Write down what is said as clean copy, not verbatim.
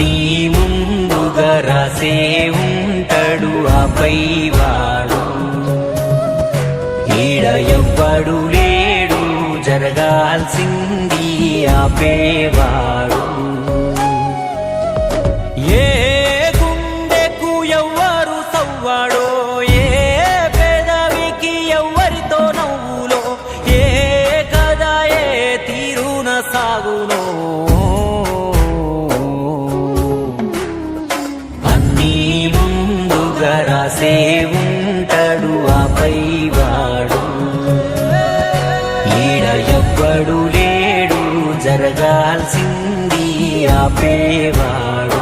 అన్నీ ముందుగా రాసే ఉంటాడు ఆపై వాడు. ఈడ ఎవ్వడు లేడు జరగాల్సింది ఆపేవాడు. ఏ గుండెకు ఎవ్వరు సవ్వాడో, ఏ పెదవికి ఎవ్వరితో నవ్వులో, ఏ కథ ఏ తీరున సాగునో, అన్నీ ముందుగా రాసే ఉంటాడు ఆపై వాడు. ఈడ ఎవ్వడు లేడు జరగాల్సింది ఆపేవాడు.